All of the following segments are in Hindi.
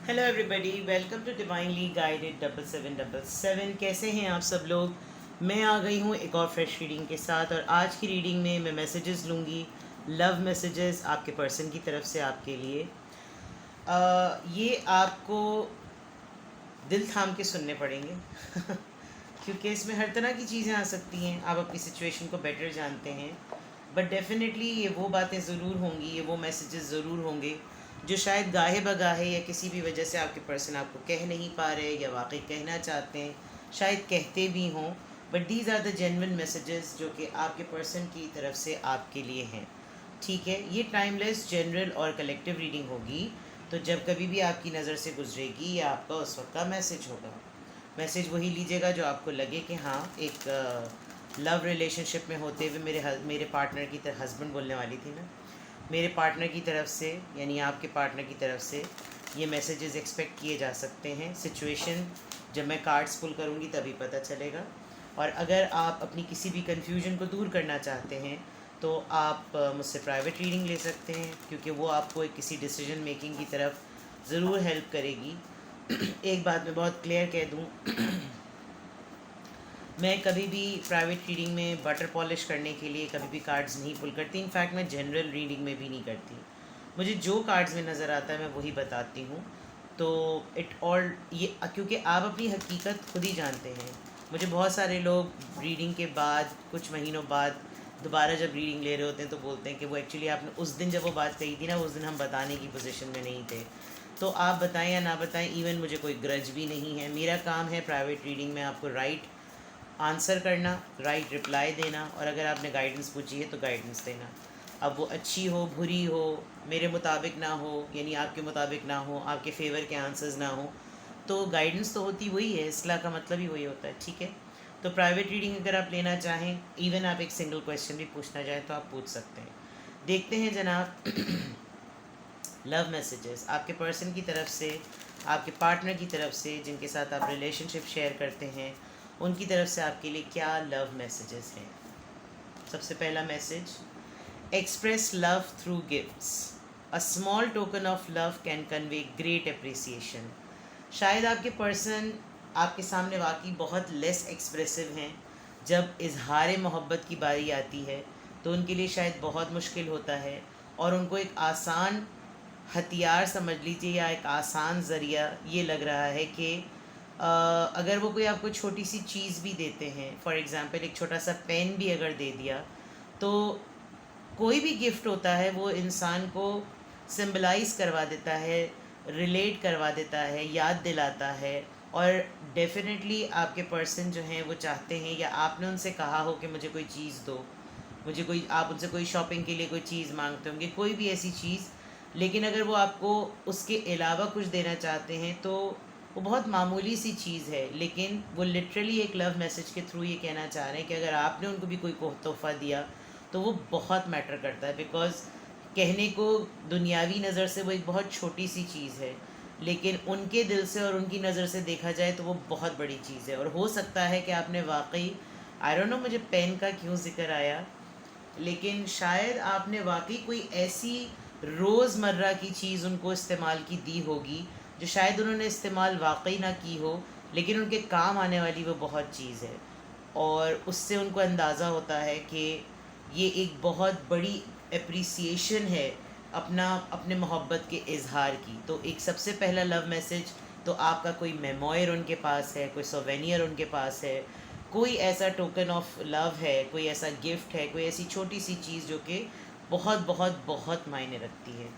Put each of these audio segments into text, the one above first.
Hello everybody, welcome to divinely guided 7777। कैसे हैं आप सब लोग। मैं आ गई हूँ एक और फ्रेश रीडिंग के साथ, और आज की रीडिंग में मैं मैसेजेस लूँगी, लव मैसेजेस आपके पर्सन की तरफ से आपके लिए। ये आपको दिल थाम के सुनने पड़ेंगे क्योंकि इसमें हर तरह की चीज़ें आ सकती हैं। आप अपनी सिचुएशन को बेटर जानते हैं, बट डेफिनेटली ये वो बातें ज़रूर होंगी, ये वो मैसेजेस ज़रूर होंगे जो शायद गाहे बगाहे या किसी भी वजह से आपके पर्सन आपको कह नहीं पा रहे या वाकई कहना चाहते हैं, शायद कहते भी हों, but these are the genuine messages जो कि आपके पर्सन की तरफ से आपके लिए हैं। ठीक है, ये टाइमलेस, जनरल और कलेक्टिव रीडिंग होगी, तो जब कभी भी आपकी नज़र से गुजरेगी ये आपका उस वक्त का मैसेज होगा। मैसेज वही लीजिएगा जो आपको लगे कि हाँ, एक लव रिलेशनशिप में होते हुए मेरे पार्टनर की तरह, हस्बैंड बोलने वाली थी मैं, मेरे पार्टनर की तरफ से यानी आपके पार्टनर की तरफ से ये मैसेजेस एक्सपेक्ट किए जा सकते हैं। सिचुएशन जब मैं कार्ड्स पुल करूँगी तभी पता चलेगा। और अगर आप अपनी किसी भी कन्फ्यूजन को दूर करना चाहते हैं तो आप मुझसे प्राइवेट रीडिंग ले सकते हैं, क्योंकि वो आपको एक किसी डिसीजन मेकिंग की तरफ ज़रूर हेल्प करेगी। एक बात मैं बहुत क्लियर कह दूँ, मैं कभी भी प्राइवेट रीडिंग में बटर पॉलिश करने के लिए कभी भी कार्ड्स नहीं पुल करती। इनफैक्ट मैं जनरल रीडिंग में भी नहीं करती। मुझे जो कार्ड्स में नज़र आता है मैं वही बताती हूँ। तो इट ऑल ये क्योंकि आप अपनी हकीकत खुद ही जानते हैं। मुझे बहुत सारे लोग रीडिंग के बाद कुछ महीनों बाद दोबारा जब रीडिंग ले रहे होते हैं तो बोलते हैं कि वो एक्चुअली आपने उस दिन जब वो बात कही थी ना, उस दिन हम बताने की पोजीशन में नहीं थे। तो आप बताएं या ना बताएं, इवन मुझे कोई ग्रज भी नहीं है। मेरा काम है प्राइवेट रीडिंग में आपको राइट आंसर करना, राइट रिप्लाई देना, और अगर आपने गाइडेंस पूछी है तो गाइडेंस देना। अब वो अच्छी हो, बुरी हो, मेरे मुताबिक ना हो, यानी आपके मुताबिक ना हो, आपके फेवर के आंसर्स ना हो, तो गाइडेंस तो होती वही है, इस्लाह का मतलब ही वही होता है। ठीक है, तो प्राइवेट रीडिंग अगर आप लेना चाहें, इवन आप एक सिंगल क्वेश्चन भी पूछना चाहें तो आप पूछ सकते हैं। देखते हैं जनाब लव मैसेजेस आपके पर्सन की तरफ से, आपके पार्टनर की तरफ से, जिनके साथ आप रिलेशनशिप शेयर करते हैं, उनकी तरफ से आपके लिए क्या लव मैसेजेस हैं। सबसे पहला message, express love through gifts. A small token of love can convey great appreciation. शायद आपके पर्सन आपके सामने वाकई बहुत लेस एक्सप्रेसिव हैं। जब इजहार मोहब्बत की बारी आती है तो उनके लिए शायद बहुत मुश्किल होता है, और उनको एक आसान हथियार समझ लीजिए या एक आसान ज़रिया ये लग रहा है कि अगर वो कोई आपको छोटी सी चीज़ भी देते हैं, फॉर एग्ज़ाम्पल एक छोटा सा पेन भी अगर दे दिया, तो कोई भी गिफ्ट होता है वो इंसान को सिंबलाइज करवा देता है, रिलेट करवा देता है, याद दिलाता है। और डेफिनेटली आपके पर्सन जो हैं वो चाहते हैं, या आपने उनसे कहा हो कि मुझे कोई चीज़ दो, मुझे कोई, आप उनसे कोई शॉपिंग के लिए कोई चीज़ मांगते होंगे, कोई भी ऐसी चीज़, लेकिन अगर वो आपको उसके अलावा कुछ देना चाहते हैं तो वो बहुत मामूली सी चीज़ है, लेकिन वो लिटरली एक लव मैसेज के थ्रू ये कहना चाह रहे हैं कि अगर आपने उनको भी कोई तोहफ़ा दिया तो वो बहुत मैटर करता है। बिकॉज़ कहने को दुनियावी नज़र से वो एक बहुत छोटी सी चीज़ है, लेकिन उनके दिल से और उनकी नज़र से देखा जाए तो वो बहुत बड़ी चीज़ है। और हो सकता है कि आपने वाकई, आई डोंट नो मुझे पेन का क्यों ज़िक्र आया, लेकिन शायद आपने वाकई कोई ऐसी रोज़मर्रा की चीज़ उनको इस्तेमाल की दी होगी जो शायद उन्होंने इस्तेमाल वाकई ना की हो, लेकिन उनके काम आने वाली वो बहुत चीज़ है। और उससे उनको अंदाज़ा होता है कि ये एक बहुत बड़ी एप्रिसिएशन है अपने मोहब्बत के इजहार की। तो एक सबसे पहला लव मैसेज तो आपका कोई मेमोयर उनके पास है, कोई सोवेनियर उनके पास है, कोई ऐसा टोकन ऑफ लव है, कोई ऐसा गिफ्ट है, कोई ऐसी छोटी सी चीज़ जो कि बहुत बहुत बहुत मायने रखती है।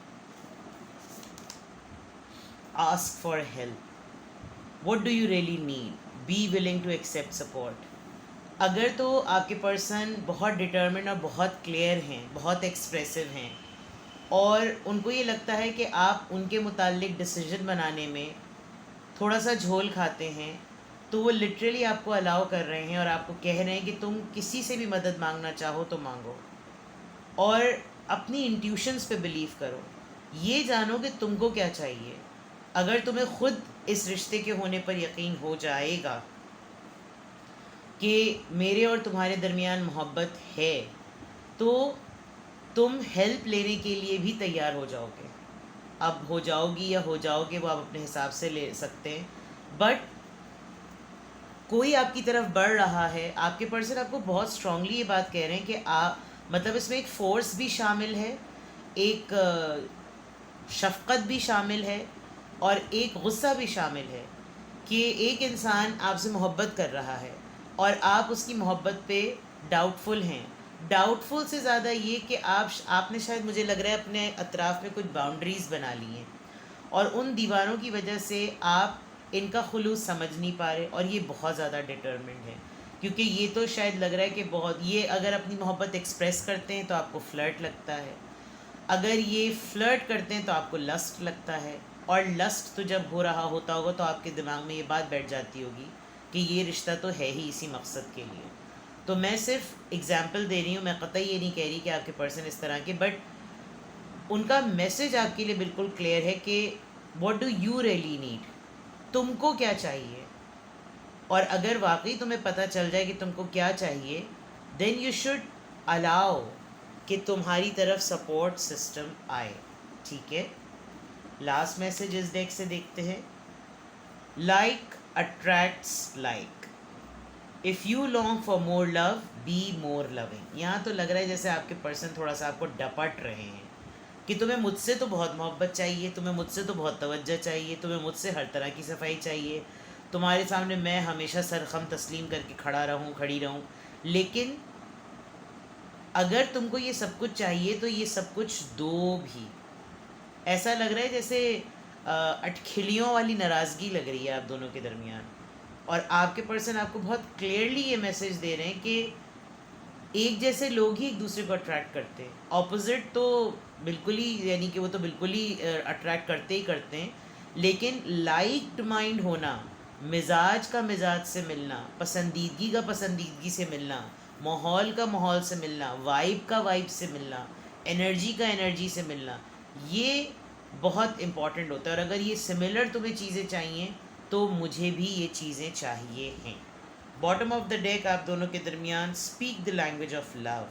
Ask for help. What do you really need, be willing to accept support. अगर तो आपके पर्सन बहुत डिटर्मिन और बहुत क्लियर हैं, बहुत एक्सप्रेसिव हैं, और उनको ये लगता है कि आप उनके मुतालिक डिसीजन बनाने में थोड़ा सा झोल खाते हैं, तो वो लिटरली आपको अलाउ कर रहे हैं और आपको कह रहे हैं कि तुम किसी से भी मदद मांगना चाहो तो मांगो, और अपनी इंट्यूशंस पे बिलीव करो। ये जानो कि तुमको क्या चाहिए। अगर तुम्हें खुद इस रिश्ते के होने पर यकीन हो जाएगा कि मेरे और तुम्हारे दरमियान मोहब्बत है, तो तुम हेल्प लेने के लिए भी तैयार हो जाओगे। अब हो जाओगी या हो जाओगे वो आप अपने हिसाब से ले सकते हैं, बट कोई आपकी तरफ बढ़ रहा है, आपके पर्सन आपको बहुत स्ट्रांगली ये बात कह रहे हैं कि आप, मतलब इसमें एक फोर्स भी शामिल है, एक शफ़क़त भी शामिल है, और एक गुस्सा भी शामिल है कि एक इंसान आपसे मोहब्बत कर रहा है और आप उसकी मोहब्बत पे डाउटफुल हैं। डाउटफुल से ज़्यादा ये कि आपने शायद, मुझे लग रहा है, अपने अतराफ़ में कुछ बाउंड्रीज़ बना ली हैं और उन दीवारों की वजह से आप इनका खुलूस समझ नहीं पा रहे, और ये बहुत ज़्यादा डिटर्मिन्ड है, क्योंकि ये तो शायद लग रहा है कि बहुत, ये अगर अपनी मोहब्बत एक्सप्रेस करते हैं तो आपको फ्लर्ट लगता है, अगर ये फ्लर्ट करते हैं तो आपको लस्ट लगता है, और लस्ट तो जब हो रहा होता होगा तो आपके दिमाग में ये बात बैठ जाती होगी कि ये रिश्ता तो है ही इसी मकसद के लिए। तो मैं सिर्फ एग्जांपल दे रही हूँ, मैं कतई ये नहीं कह रही कि आपके पर्सन इस तरह के, बट उनका मैसेज आपके लिए बिल्कुल क्लियर है कि what do you really need, तुमको क्या चाहिए। और अगर वाकई तुम्हें पता चल जाए कि तुमको क्या चाहिए, देन यू शुड अलाउ कि तुम्हारी तरफ सपोर्ट सिस्टम आए। ठीक है, लास्ट मैसेज इस डेक से देखते हैं। Like attracts like, if you long for more love be more loving. यहाँ तो लग रहा है जैसे आपके पर्सन थोड़ा सा आपको डपट रहे हैं कि तुम्हें मुझसे तो बहुत मोहब्बत चाहिए, तुम्हें मुझसे तो बहुत तवज्जो चाहिए, तुम्हें मुझसे हर तरह की सफाई चाहिए, तुम्हारे सामने मैं हमेशा सरखम तस्लीम करके खड़ा रहूं, खड़ी रहूं, लेकिन अगर तुमको ये सब कुछ चाहिए तो ये सब कुछ दो भी। ऐसा लग रहा है जैसे अटखिलियों वाली नाराज़गी लग रही है आप दोनों के दरमियान, और आपके पर्सन आपको बहुत क्लियरली ये मैसेज दे रहे हैं कि एक जैसे लोग ही एक दूसरे को अट्रैक्ट करते हैं, ऑपोजिट तो बिल्कुल ही, यानी कि वो तो बिल्कुल ही अट्रैक्ट करते ही करते हैं, लेकिन लाइक्ड माइंड होना, मिजाज का मिजाज से मिलना, पसंदीदगी का पसंदीदगी से मिलना, माहौल का माहौल से मिलना, वाइब का वाइब से मिलना, एनर्जी का एनर्जी से मिलना, ये बहुत इम्पॉर्टेंट होता है। और अगर ये सिमिलर तुम्हें चीज़ें चाहिए तो मुझे भी ये चीज़ें चाहिए हैं। बॉटम ऑफ द डेक आप दोनों के दरमियान speak the language of love.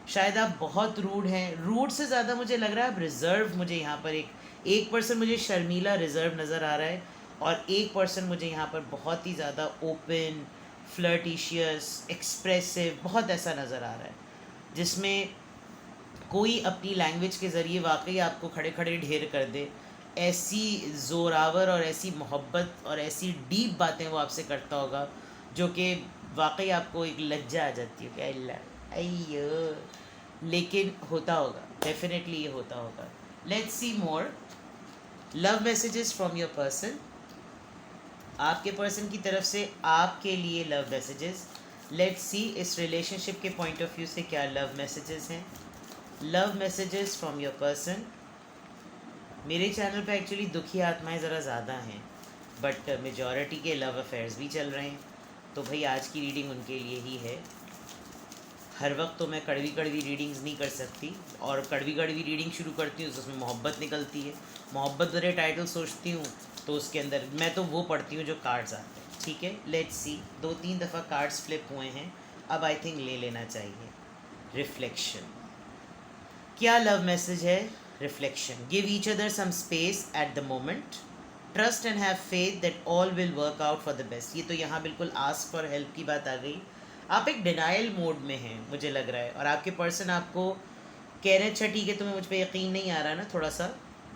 शायद आप बहुत रूड हैं, रूड से ज़्यादा मुझे लग रहा है आप रिज़र्व, मुझे यहाँ पर एक पर्सन मुझे शर्मीला रिज़र्व नज़र आ रहा है, और एक पर्सन मुझे यहाँ पर बहुत ही ज़्यादा ओपन, फ्लर्टिशियस, एक्सप्रेसिव, बहुत ऐसा नज़र आ रहा है जिसमें कोई अपनी लैंग्वेज के ज़रिए वाकई आपको खड़े खड़े ढेर कर दे। ऐसी ज़ोरावर और ऐसी मोहब्बत और ऐसी डीप बातें वो आपसे करता होगा जो कि वाकई आपको एक लज्जा आ जाती है कि अल्लाह अय्यो, लेकिन होता होगा, डेफिनेटली ये होता होगा। Let's see more love messages from your person. आपके पर्सन की तरफ से आपके लिए लव मैसेजेस। लेट्स सी इस रिलेशनशिप के पॉइंट ऑफ व्यू से क्या लव मैसेजेस हैं। Love messages from your person. मेरे चैनल पे एक्चुअली दुखी आत्माएं ज़रा ज़्यादा हैं, बट मेजॉरिटी के लव अफेयर्स भी चल रहे हैं, तो भाई आज की रीडिंग उनके लिए ही है। हर वक्त तो मैं कड़वी कड़वी रीडिंग्स नहीं कर सकती, और कड़वी कड़वी रीडिंग शुरू करती हूँ तो उसमें मोहब्बत निकलती है, मोहब्बत भरे टाइटल सोचती हूँ तो उसके अंदर मैं तो वो पढ़ती हूँ जो कार्ड्स आते हैं। ठीक है, लेट्स सी। 2-3 दफ़ा कार्ड्स फ्लिप हुए हैं, अब आई थिंक ले लेना चाहिए। रिफ्लेक्शन, क्या लव मैसेज है? Reflection, give each other some space at the moment, trust and have faith that all will work out for the best. ये तो यहाँ बिल्कुल आस्क फॉर हेल्प की बात आ गई। आप एक डिनाइल मोड में हैं मुझे लग रहा है, और आपके पर्सन आपको कह रहे हैं अच्छा ठीक है तुम्हें मुझ पर यकीन नहीं आ रहा ना, थोड़ा सा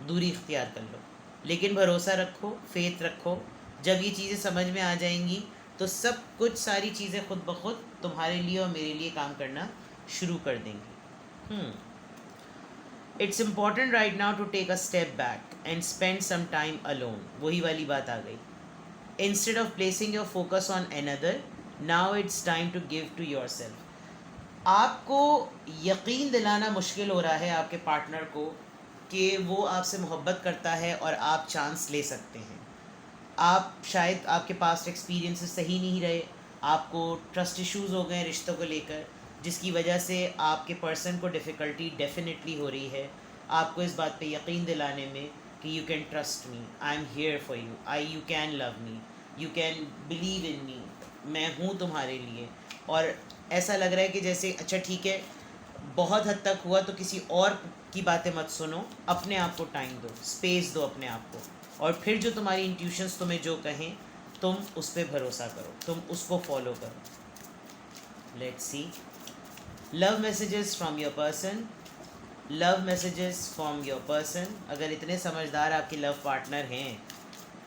दूरी इख्तियार कर लो, लेकिन भरोसा रखो, फेथ रखो, जब ये चीज़ें समझ में आ जाएंगी तो सब कुछ, सारी चीज़ें खुद ब खुद तुम्हारे लिए और मेरे लिए काम करना शुरू कर देंगी। It's important right now to take a step back and spend some time alone. वही वाली बात आ गई। Instead of placing your focus on another, now it's time to give to yourself. आपको यकीन दिलाना मुश्किल हो रहा है आपके पार्टनर को कि वो आपसे मोहब्बत करता है और आप चांस ले सकते हैं। आप शायद, आपके पास्ट एक्सपीरियंसेस सही नहीं रहे, आपको ट्रस्ट इश्यूज़ हो गए रिश्तों को लेकर, जिसकी वजह से आपके पर्सन को डिफ़िकल्टी डेफिनेटली हो रही है आपको इस बात पे यकीन दिलाने में कि you can trust me, I am here for you, you can love me, you can believe in me, मैं हूँ तुम्हारे लिए। और ऐसा लग रहा है कि जैसे अच्छा ठीक है, बहुत हद तक हुआ तो किसी और की बातें मत सुनो, अपने आप को टाइम दो, स्पेस दो अपने आप को, और फिर जो तुम्हारी इंट्यूशंस तुम्हें जो कहें तुम उस पर भरोसा करो, तुम उसको फॉलो करो। Let's see love messages from your person. Love messages from your person, अगर इतने समझदार आपके लव पार्टनर हैं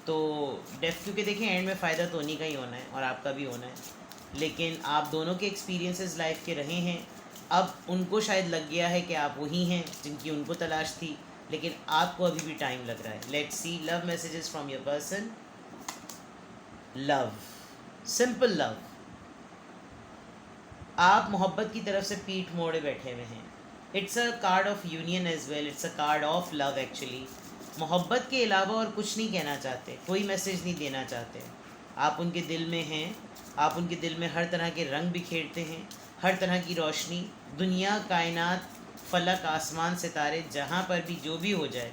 तो क्योंकि देखिए एंड में फ़ायदा तो उन्हीं का ही होना है और आपका भी होना है, लेकिन आप दोनों के एक्सपीरियंसेस लाइफ के रहे हैं। अब उनको शायद लग गया है कि आप वही हैं जिनकी उनको तलाश थी, लेकिन आपको अभी भी टाइम लग रहा है। Let's C love messages from your person. Love, simple love. आप मोहब्बत की तरफ से पीठ मोड़े बैठे हुए हैं। It's a card of union as well, it's a card of love actually. मोहब्बत के अलावा और कुछ नहीं कहना चाहते, कोई मैसेज नहीं देना चाहते। आप उनके दिल में हैं, आप उनके दिल में हर तरह के रंग बिखेरते हैं, हर तरह की रोशनी, दुनिया, कायनात, फलक, आसमान, सितारे, जहाँ पर भी जो भी हो जाए,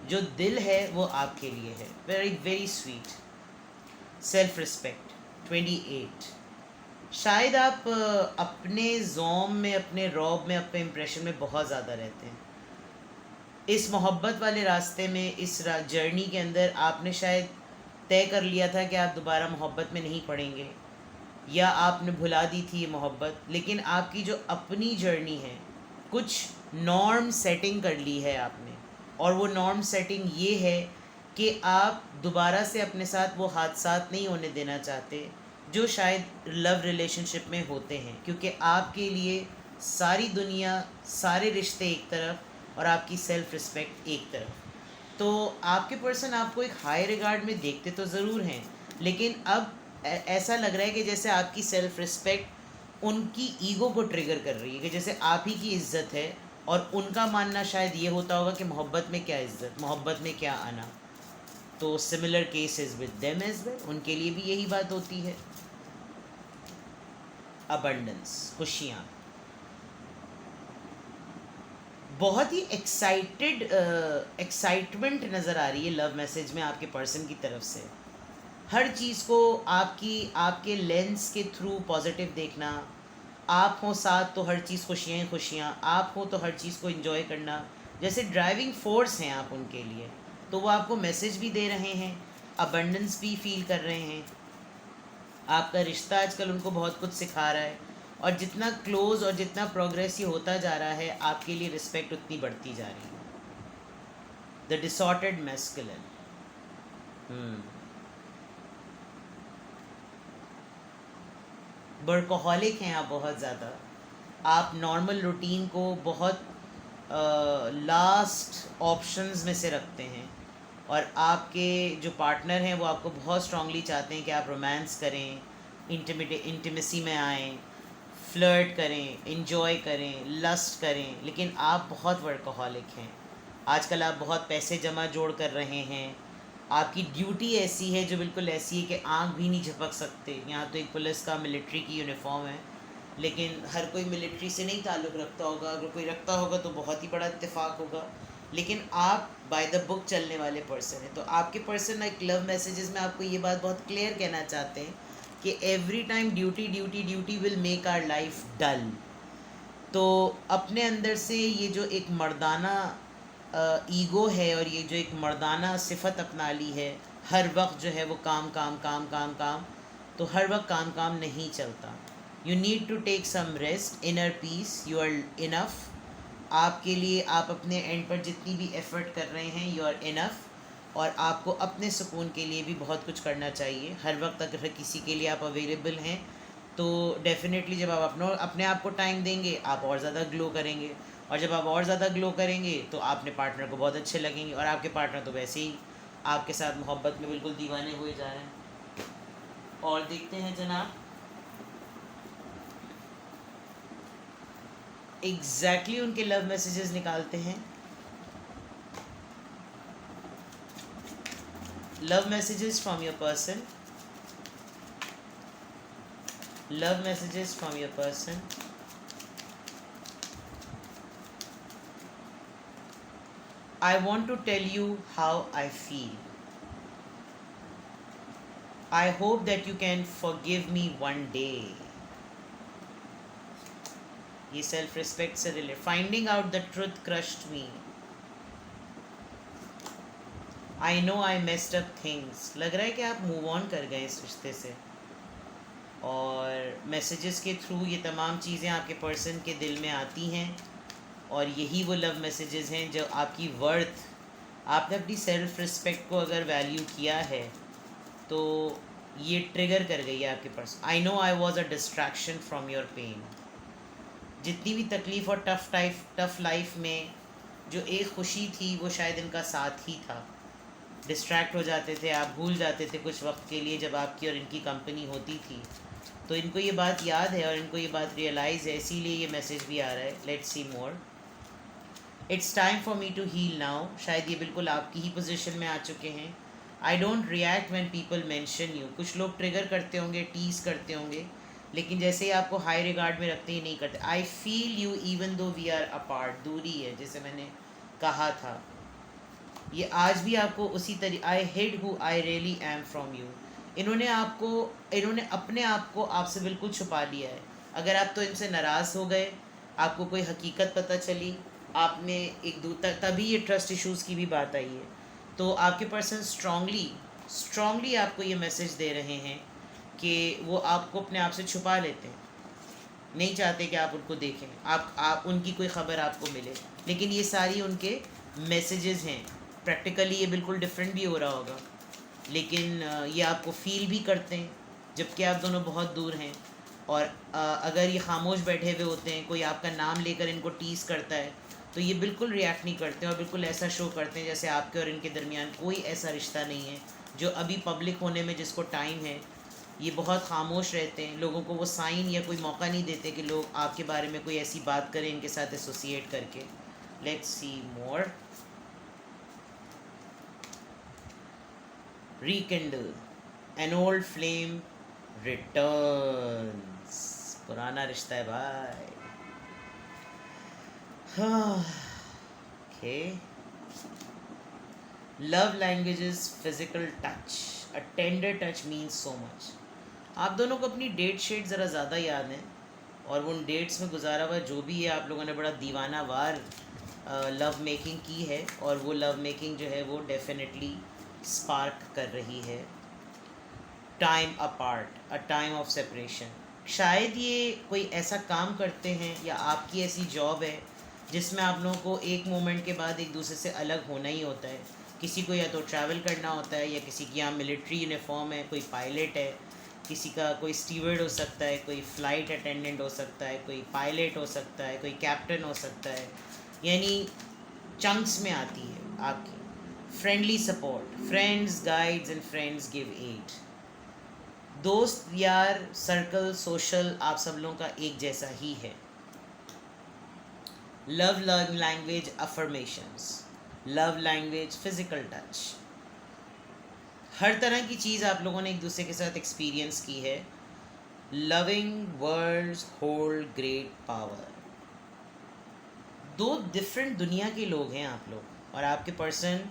जो दिल है वो आपके लिए है। Very very sweet. Self respect 28। शायद आप अपने जोम में, अपने रौब में, अपने इम्प्रेशन में बहुत ज़्यादा रहते हैं। इस मोहब्बत वाले रास्ते में, इस जर्नी के अंदर आपने शायद तय कर लिया था कि आप दोबारा मोहब्बत में नहीं पड़ेंगे, या आपने भुला दी थी ये मोहब्बत, लेकिन आपकी जो अपनी जर्नी है, कुछ नॉर्म सेटिंग कर ली है आपने, और वो नॉर्म सेटिंग ये है कि आप दोबारा से अपने साथ वो हादसात नहीं होने देना चाहते जो शायद लव रिलेशनशिप में होते हैं, क्योंकि आपके लिए सारी दुनिया, सारे रिश्ते एक तरफ और आपकी सेल्फ रिस्पेक्ट एक तरफ। तो आपके पर्सन आपको एक हाई रिगार्ड में देखते तो ज़रूर हैं, लेकिन अब ऐसा लग रहा है कि जैसे आपकी सेल्फ रिस्पेक्ट उनकी ईगो को ट्रिगर कर रही है, कि जैसे आप ही की इज्जत है, और उनका मानना शायद ये होता होगा कि मोहब्बत में क्या इज्जत, मोहब्बत में क्या आना। तो similar cases with them as well, उनके लिए भी यही बात होती है। अबंडेंस, खुशियाँ, बहुत ही एक्साइटमेंट नज़र आ रही है लव मैसेज में आपके पर्सन की तरफ से। हर चीज़ को आपके लेंस के थ्रू पॉजिटिव देखना। आप हो साथ तो हर चीज़ खुशियाँ ही खुशियाँ, आप हो तो हर चीज़ को एंजॉय करना, जैसे ड्राइविंग फोर्स हैं आप उनके लिए। तो वो आपको मैसेज भी दे रहे हैं, अबंडेंस भी फील कर रहे हैं। आपका रिश्ता आजकल उनको बहुत कुछ सिखा रहा है, और जितना क्लोज और जितना प्रोग्रेस ये होता जा रहा है, आपके लिए रिस्पेक्ट उतनी बढ़ती जा रही है। The डिसॉर्टेड masculine. वर्कोहॉलिक हैं आप बहुत ज़्यादा। आप नॉर्मल रूटीन को बहुत लास्ट ऑप्शंस में से रखते हैं, और आपके जो पार्टनर हैं वो आपको बहुत स्ट्रांगली चाहते हैं कि आप रोमांस करें, इंटीमेसी में आएँ, फ्लर्ट करें, इंजॉय करें, लस्ट करें, लेकिन आप बहुत वर्कोहॉलिक हैं। आजकल आप बहुत पैसे जमा जोड़ कर रहे हैं। आपकी ड्यूटी ऐसी है जो बिल्कुल ऐसी है कि आँख भी नहीं झपक सकते। यहाँ तो एक पुलिस का, मिलिट्री की यूनिफॉर्म है, लेकिन हर कोई मिलिट्री से नहीं ताल्लुक़ रखता होगा। अगर कोई रखता होगा तो बहुत ही बड़ा इत्तेफाक होगा, लेकिन आप बाय द बुक चलने वाले पर्सन हैं। तो आपके पर्सन एक लव मैसेजेस में आपको ये बात बहुत क्लियर कहना चाहते हैं कि every time duty duty duty will make our life dull. तो अपने अंदर से ये जो एक मर्दाना ईगो है, और ये जो एक मर्दाना सिफत अपना ली है, हर वक्त जो है वो काम काम काम काम काम, तो हर वक्त काम काम नहीं चलता। You need to take some rest, inner peace, you are enough. आपके लिए आप अपने एंड पर जितनी भी एफ़र्ट कर रहे हैं, यू आर इनफ। और आपको अपने सुकून के लिए भी बहुत कुछ करना चाहिए। हर वक्त अगर किसी के लिए आप अवेलेबल हैं तो डेफ़िनेटली जब आप अपने आप को टाइम देंगे, आप और ज़्यादा ग्लो करेंगे, और जब आप और ज़्यादा ग्लो करेंगे तो अपने पार्टनर को बहुत अच्छे लगेंगे, और आपके पार्टनर तो वैसे ही आपके साथ मोहब्बत में बिल्कुल दीवाने हुए जा रहे हैं। और देखते हैं जनाब, एग्जैक्टली उनके लव मैसेजेस निकालते हैं। Love messages from your person. Love messages from your person. I want to tell you how I feel. I hope that you can forgive me one day. ये सेल्फ रिस्पेक्ट से relate. Finding out the truth crushed me, I know I messed up things. लग रहा है कि आप मूव ऑन कर गए इस रिश्ते से, और मैसेजेस के थ्रू ये तमाम चीज़ें आपके पर्सन के दिल में आती हैं, और यही वो लव मैसेजेस हैं जो आपकी वर्थ, आपने अपनी सेल्फ रिस्पेक्ट को अगर वैल्यू किया है तो ये ट्रिगर कर गई है आपके पास। I know I was a distraction from your pain. जितनी भी तकलीफ़ और टफ लाइफ में जो एक खुशी थी वो शायद इनका साथ ही था। डिस्ट्रैक्ट हो जाते थे, आप भूल जाते थे कुछ वक्त के लिए जब आपकी और इनकी कंपनी होती थी। तो इनको ये बात याद है और इनको ये बात रियलाइज़ है, इसीलिए ये मैसेज भी आ रहा है। Let's see more. It's time for me to heal now. शायद ये बिल्कुल आपकी ही पोजीशन में आ चुके हैं। I don't react when people mention you. कुछ लोग ट्रिगर करते होंगे, टीज करते होंगे, लेकिन जैसे ही आपको हाई रिगार्ड में रखते ही नहीं करते। I feel you even though we are apart. दूरी है, जैसे मैंने कहा था। ये आज भी आपको उसी तरीके, I hid who I really am from you. इन्होंने अपने आप को आपसे बिल्कुल छुपा लिया है। अगर आप तो इनसे नाराज़ हो गए, आपको कोई हकीकत पता चली, आपने एक दूसरा, तभी ये ट्रस्ट इश्यूज़ की भी बात आई है। तो आपके पर्सन स्ट्रांगली आपको ये मैसेज दे रहे हैं कि वो आपको अपने आप से छुपा लेते हैं, नहीं चाहते कि आप उनको देखें, आप उनकी कोई ख़बर आपको मिले। लेकिन ये सारी उनके मैसेजेस हैं। प्रैक्टिकली ये बिल्कुल डिफरेंट भी हो रहा होगा, लेकिन ये आपको फील भी करते हैं जबकि आप दोनों बहुत दूर हैं। और अगर ये खामोश बैठे हुए होते हैं, कोई आपका नाम लेकर इनको टीस करता है, तो ये बिल्कुल रिएक्ट नहीं करते और बिल्कुल ऐसा शो करते हैं जैसे आपके और इनके दरमियान कोई ऐसा रिश्ता नहीं है। जो अभी पब्लिक होने में जिसको टाइम है, ये बहुत खामोश रहते हैं। लोगों को वो साइन या कोई मौका नहीं देते कि लोग आपके बारे में कोई ऐसी बात करें इनके साथ एसोसिएट करके। Let's see more. rekindle, an old flame returns। पुराना रिश्ता है भाई। Okay. Love languages physical touch. A tender touch means so much. आप दोनों को अपनी डेट शीट ज़रा ज़्यादा याद है, और उन डेट्स में गुजारा हुआ जो भी है, आप लोगों ने बड़ा दीवानावार लव मेकिंग की है, और वो लव मेकिंग जो है वो डेफिनेटली स्पार्क कर रही है। Time apart, a time of separation. शायद ये कोई ऐसा काम करते हैं या आपकी ऐसी जॉब है जिसमें आप लोगों को एक मोमेंट के बाद एक दूसरे से अलग होना ही होता है। किसी को या तो ट्रैवल करना होता है, या किसी की यहाँ मिलिट्री यूनिफॉर्म है, कोई पायलट है, किसी का कोई स्टीवर्ड हो सकता है, कोई फ़्लाइट अटेंडेंट हो सकता है, कोई पायलट हो सकता है, कोई कैप्टन हो सकता है। यानी चंक्स में आती है आपकी। Friendly support, friends guides and friends give aid. दोस्त यार सर्कल सोशल आप सब लोगों का एक जैसा ही है। Love language affirmations, love language physical touch. हर तरह की चीज़ आप लोगों ने एक दूसरे के साथ एक्सपीरियंस की है। Loving words hold great power. दो डिफरेंट दुनिया के लोग हैं आप लोग, और आपके पर्सन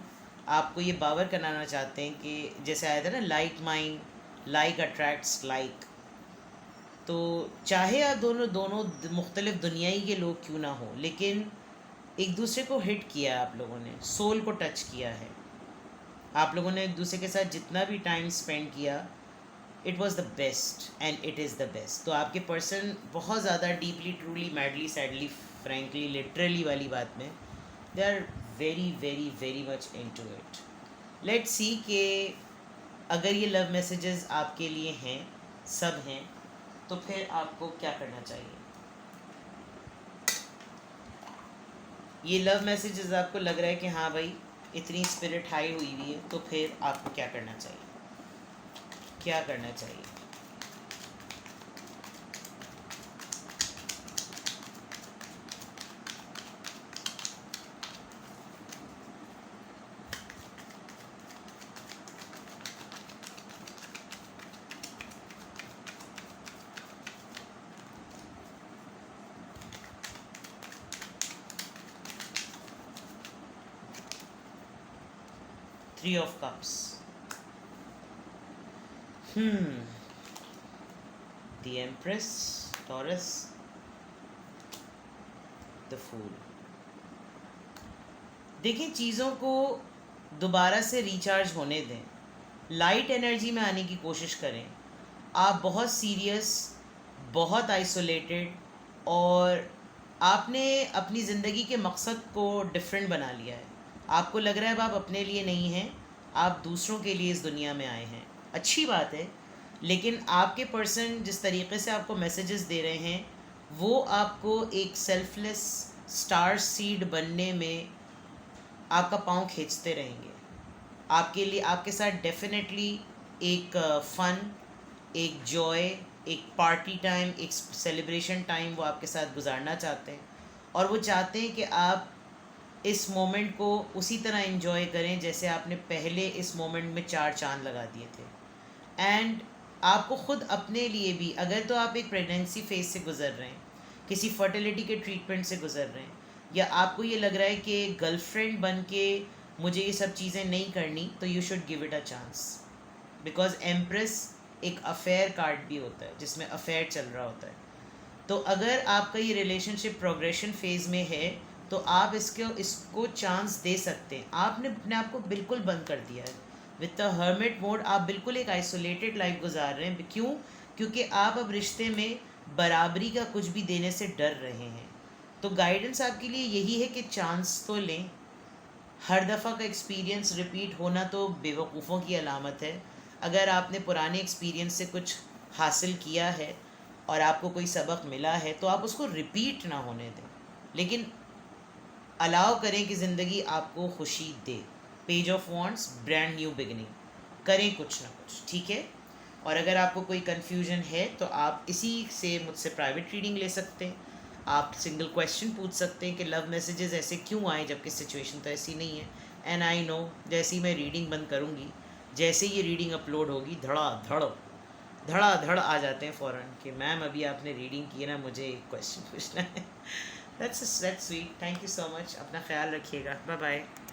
आपको ये बावर कराना चाहते हैं कि जैसे आया था ना, like mind, like attracts like. तो चाहे आप दोनों मुख्तलिफ दुनियाई के लोग क्यों ना हो, लेकिन एक दूसरे को हिट किया है आप लोगों ने, सोल को टच किया है। आप लोगों ने एक दूसरे के साथ जितना भी टाइम स्पेंड किया, it was the best and it is the best. तो आपके पर्सन बहुत ज़्यादा deeply truly madly sadly frankly literally वाली बात में, they are very very very much into it. Let's see कि अगर ये लव मैसेजेस आपके लिए हैं, सब हैं, तो फिर आपको क्या करना चाहिए। ये लव मैसेजेस आपको लग रहा है कि हाँ भाई इतनी स्पिरिट हाई हुई हुई है, तो फिर आपको क्या करना चाहिए, क्या करना चाहिए। 3 of Cups. The Empress, Taurus. The fool. देखिए, चीज़ों को दोबारा से रिचार्ज होने दें, लाइट एनर्जी में आने की कोशिश करें। आप बहुत सीरियस, बहुत आइसोलेटेड, और आपने अपनी ज़िंदगी के मकसद को डिफरेंट बना लिया है। आपको लग रहा है अब आप अपने लिए नहीं हैं, आप दूसरों के लिए इस दुनिया में आए हैं। अच्छी बात है, लेकिन आपके पर्सन जिस तरीके से आपको मैसेजेस दे रहे हैं, वो आपको एक सेल्फलेस स्टार सीड बनने में आपका पाँव खींचते रहेंगे। आपके लिए, आपके साथ डेफिनेटली एक फ़न, एक जॉय, एक पार्टी टाइम, एक सेलिब्रेशन टाइम वो आपके साथ गुजारना चाहते हैं। और वो चाहते हैं कि आप इस मोमेंट को उसी तरह एंजॉय करें जैसे आपने पहले इस मोमेंट में 4 चाँद लगा दिए थे। एंड आपको ख़ुद अपने लिए भी, अगर तो आप एक प्रेगनेंसी फेज से गुज़र रहे हैं, किसी फर्टिलिटी के ट्रीटमेंट से गुज़र रहे हैं, या आपको ये लग रहा है कि गर्लफ्रेंड बन के मुझे ये सब चीज़ें नहीं करनी, तो you should give it a chance. Because empress एक अफेयर कार्ड भी होता है जिसमें अफेयर चल रहा होता है। तो अगर आपका ये रिलेशनशिप प्रोग्रेशन फेज़ में है तो आप इसको चांस दे सकते हैं। आपने अपने आप को बिल्कुल बंद कर दिया है विद द हर्मिट मोड। आप बिल्कुल एक आइसोलेटेड लाइफ गुजार रहे हैं। क्यों? क्योंकि आप अब रिश्ते में बराबरी का कुछ भी देने से डर रहे हैं। तो गाइडेंस आपके लिए यही है कि चांस तो लें। हर दफ़ा का एक्सपीरियंस रिपीट होना तो बेवकूफ़ों की अलामत है। अगर आपने पुराने एक्सपीरियंस से कुछ हासिल किया है और आपको कोई सबक मिला है तो आप उसको रिपीट ना होने दें, लेकिन अलाउ करें कि ज़िंदगी आपको खुशी दे। Page of wands, brand new beginning, करें कुछ ना कुछ, ठीक है। और अगर आपको कोई कन्फ्यूजन है तो आप इसी से मुझसे प्राइवेट रीडिंग ले सकते हैं। आप सिंगल क्वेश्चन पूछ सकते हैं कि लव मैसेजेस ऐसे क्यों आए जबकि सिचुएशन तो ऐसी नहीं है। एंड आई नो, जैसे ही मैं रीडिंग बंद करूँगी, जैसे ये रीडिंग अपलोड होगी, धड़ा धड़ आ जाते हैं फ़ौरन कि मैम अभी आपने रीडिंग की है ना, मुझे एक क्वेश्चन पूछना है। That's sweet. Thank you so much. अपना ख्याल रखिएगा। Bye bye.